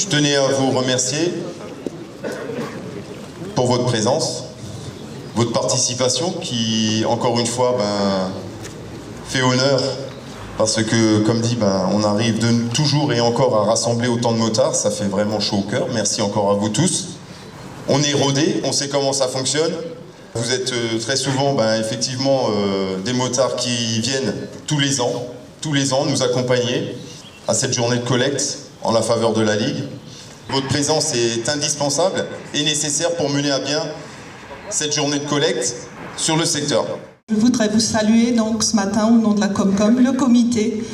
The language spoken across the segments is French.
Je tenais à vous remercier pour votre présence, votre participation qui, encore une fois, fait honneur parce que, comme dit, on arrive toujours et encore à rassembler autant de motards, ça fait vraiment chaud au cœur. Merci encore à vous tous. On est rodés, on sait comment ça fonctionne. Vous êtes très souvent, effectivement, des motards qui viennent tous les ans nous accompagner à cette journée de collecte en la faveur de la Ligue. Votre présence est indispensable et nécessaire pour mener à bien cette journée de collecte sur le secteur. Je voudrais vous saluer donc ce matin au nom de la Comcom, le comité,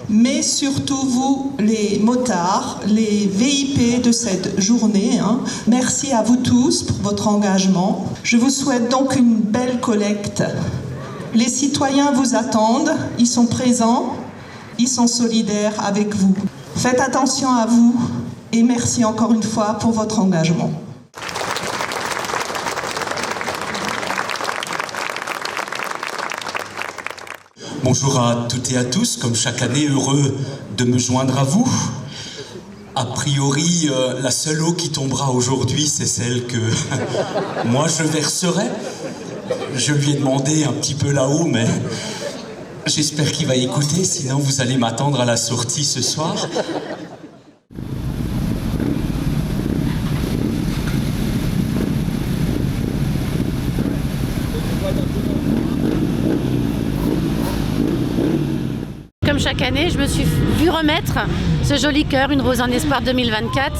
mais surtout vous, les motards, les VIP de cette journée. Merci à vous tous pour votre engagement. Je vous souhaite donc une belle collecte. Les citoyens vous attendent, ils sont présents, ils sont solidaires avec vous. Faites attention à vous et merci encore une fois pour votre engagement. Bonjour à toutes et à tous, comme chaque année, heureux de me joindre à vous. A priori, la seule eau qui tombera aujourd'hui, c'est celle que moi je verserai. Je lui ai demandé un petit peu là-haut, mais j'espère qu'il va écouter, sinon vous allez m'attendre à la sortie ce soir. Comme chaque année, je me suis vu remettre ce joli cœur, Une Rose en Espoir 2024.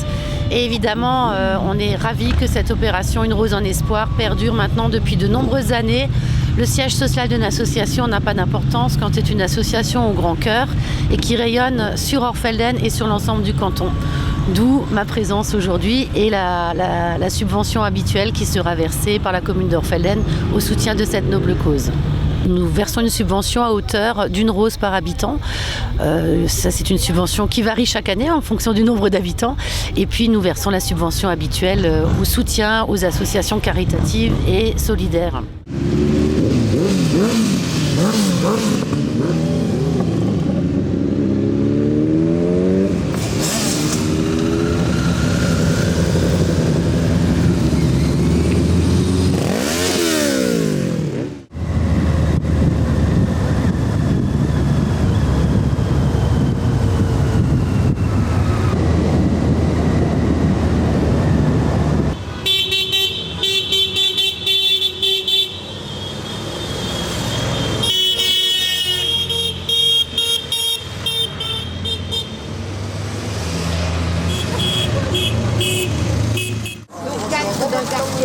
Et évidemment, on est ravis que cette opération Une Rose en Espoir perdure maintenant depuis de nombreuses années. Le siège social d'une association n'a pas d'importance quand c'est une association au grand cœur et qui rayonne sur Orfelden et sur l'ensemble du canton. D'où ma présence aujourd'hui et la subvention habituelle qui sera versée par la commune d'Orfelden au soutien de cette noble cause. Nous versons une subvention à hauteur d'une rose par habitant. Ça, c'est une subvention qui varie chaque année en fonction du nombre d'habitants. Et puis, nous versons la subvention habituelle au soutien aux associations caritatives et solidaires.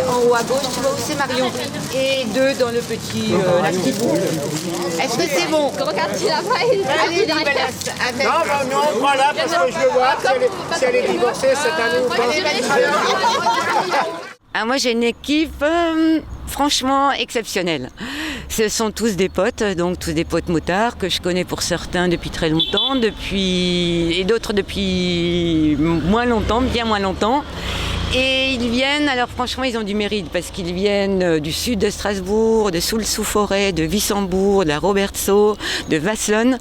En haut à gauche, tu vois où c'est Marion. Et 2 dans le petit, la petite boucle. Est-ce que c'est bon? Regarde, tu l'as pas. Allez, Non, on prend là parce que je veux voir si elle est divorcée cette année ou pas. Moi, j'ai une équipe franchement exceptionnelle. Ce sont tous des potes, donc tous des potes motards que je connais pour certains depuis très longtemps, et d'autres depuis moins longtemps, bien moins longtemps. Et ils viennent, alors franchement ils ont du mérite parce qu'ils viennent du sud de Strasbourg, de Soultz-sous-Forêt, de Wissembourg, de la Robertsau, de Wasselonne.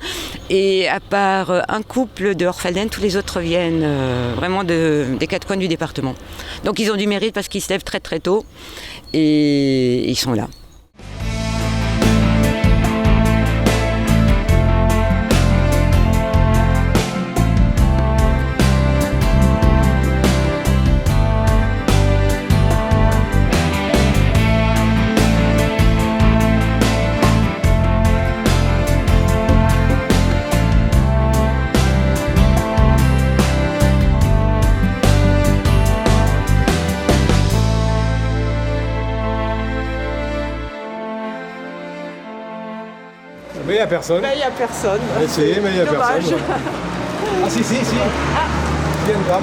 Et à part un couple de Orfelden, tous les autres viennent vraiment des 4 coins du département. Donc ils ont du mérite parce qu'ils se lèvent très très tôt et ils sont là. Mais il n'y a personne. Mais il n'y a personne. Essayez, mais il n'y a personne. Ah si. Il y a une dame.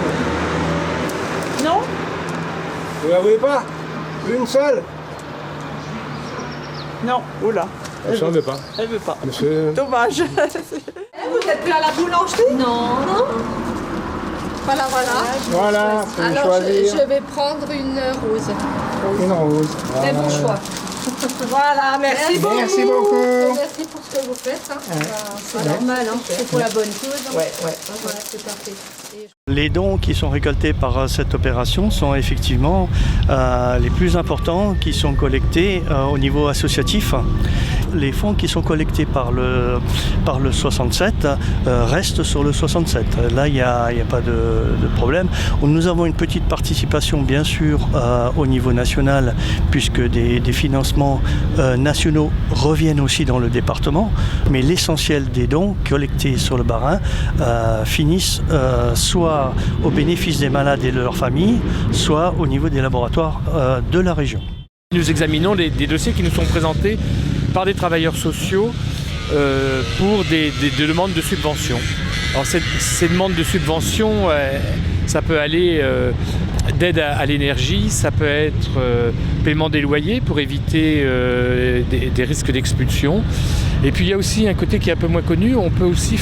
Non? Vous la voulez pas? Une seule? Non, oula. Elle ne veut pas. Elle veut pas. Monsieur... Dommage. Vous êtes plus à la boulangerie? Non. Voilà. Voilà, faut Alors choisir. je vais prendre une rose. Une rose. C'est mon choix. Voilà, merci beaucoup. Merci beaucoup. Merci pour ce que vous faites. C'est normal, c'est pour la bonne cause. Ouais. Voilà, c'est parfait. Les dons qui sont récoltés par cette opération sont effectivement les plus importants qui sont collectés au niveau associatif. Les fonds qui sont collectés par le 67 restent sur le 67. Là, il n'y a pas de problème. Nous avons une petite participation, bien sûr, au niveau national, puisque des financements nationaux reviennent aussi dans le département. Mais l'essentiel des dons collectés sur le Bas-Rhin finissent soit au bénéfice des malades et de leurs familles, soit au niveau des laboratoires de la région. Nous examinons des dossiers qui nous sont présentés par des travailleurs sociaux pour des demandes de subventions. Alors ces demandes de subventions, ça peut aller d'aide à l'énergie, ça peut être paiement des loyers pour éviter des risques d'expulsion. Et puis il y a aussi un côté qui est un peu moins connu, on peut aussi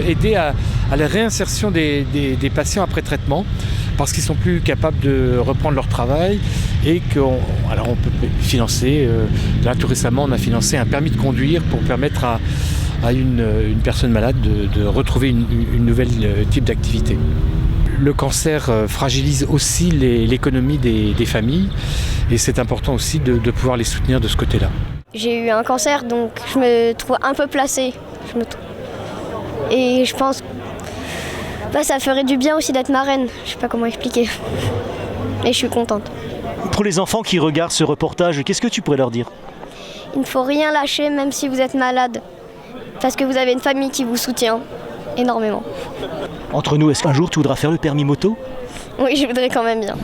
aider à la réinsertion des patients après traitement, parce qu'ils sont plus capables de reprendre leur travail et on peut financer, là tout récemment on a financé un permis de conduire pour permettre à une personne malade de retrouver une nouvelle type d'activité. Le cancer fragilise aussi l'économie des familles et c'est important aussi de pouvoir les soutenir de ce côté-là. J'ai eu un cancer, donc je me trouve un peu placée. Et je pense que ça ferait du bien aussi d'être marraine. Je sais pas comment expliquer. Et je suis contente. Pour les enfants qui regardent ce reportage, qu'est-ce que tu pourrais leur dire ? Il ne faut rien lâcher même si vous êtes malade. Parce que vous avez une famille qui vous soutient énormément. Entre nous, est-ce qu'un jour tu voudras faire le permis moto ? Oui, je voudrais quand même bien.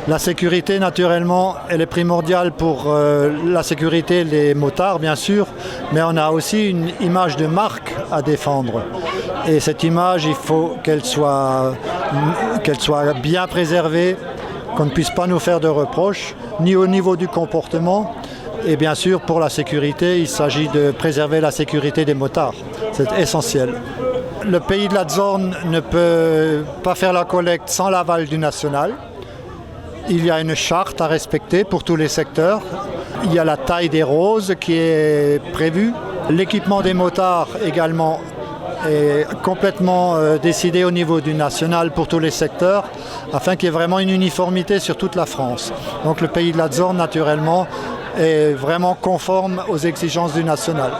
La sécurité, naturellement, elle est primordiale pour la sécurité des motards, bien sûr, mais on a aussi une image de marque à défendre. Et cette image, il faut qu'elle soit bien préservée, qu'on ne puisse pas nous faire de reproches, ni au niveau du comportement. Et bien sûr, pour la sécurité, il s'agit de préserver la sécurité des motards. C'est essentiel. Le pays de la Zorn ne peut pas faire la collecte sans l'aval du national. Il y a une charte à respecter pour tous les secteurs. Il y a la taille des roses qui est prévue. L'équipement des motards également est complètement décidé au niveau du national pour tous les secteurs, afin qu'il y ait vraiment une uniformité sur toute la France. Donc le pays de la Zorn, naturellement, est vraiment conforme aux exigences du national.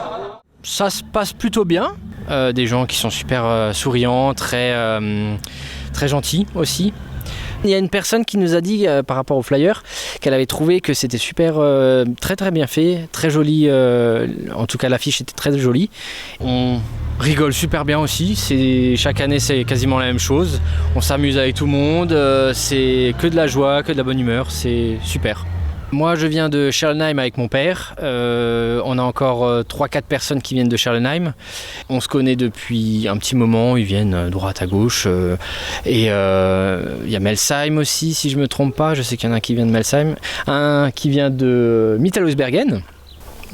Ça se passe plutôt bien. Des gens qui sont super souriants, très gentils aussi. Il y a une personne qui nous a dit par rapport au flyer qu'elle avait trouvé que c'était super, très bien fait, très joli. En tout cas, l'affiche était très jolie. On rigole super bien aussi. Chaque année, c'est quasiment la même chose. On s'amuse avec tout le monde. C'est que de la joie, que de la bonne humeur. C'est super. Moi, je viens de Scherlenheim avec mon père. On a encore 3-4 personnes qui viennent de Scherlenheim. On se connaît depuis un petit moment. Ils viennent droite à gauche. Et il y a Melsheim aussi, si je ne me trompe pas. Je sais qu'il y en a un qui vient de Melsheim. Un qui vient de Mittelhausbergen.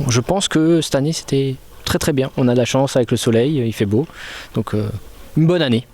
Je pense que cette année, c'était très bien. On a de la chance avec le soleil. Il fait beau. Donc, une bonne année.